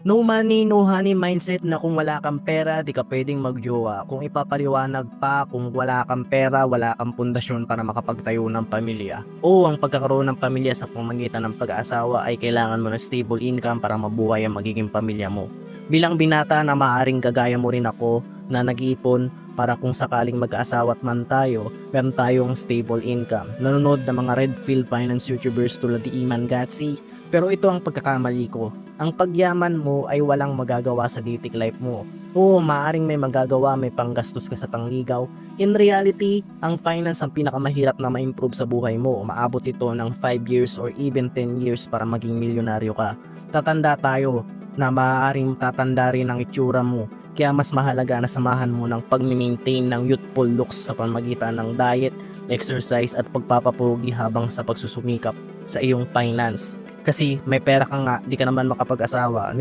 No money, no honey mindset na kung wala kang pera, di ka pwedeng magjowa. Kung ipapaliwanag pa, kung wala kang pera, wala kang pundasyon para makapagtayo ng pamilya. O ang pagkakaroon ng pamilya sa pamamagitan ng pag-aasawa ay kailangan mo ng stable income para mabuhay ang magiging pamilya mo. Bilang binata na maaaring kagaya mo rin ako na nag-iipon para kung sakaling mag-aasawa at man tayo, meron tayong stable income. Nanonood ng mga Redfield Finance YouTubers tulad ni Iman Gatsi. Pero ito ang pagkakamali ko. Ang pagyaman mo ay walang magagawa sa dating life mo. Oo, maaaring may magagawa, may panggastos ka sa pangligaw. In reality, ang finance ang pinakamahirap na ma-improve sa buhay mo. Maabot ito ng 5 years or even 10 years para maging milyonaryo ka. Tatanda tayo na maaaring tatanda rin ang itsura mo. Kaya mas mahalaga na samahan mo ng pag-maintain ng youthful looks sa pamagitan ng diet, exercise at pagpapapogi habang sa pagsusumikap sa iyong finance. Kasi may pera ka nga, di ka naman makapag-asawa,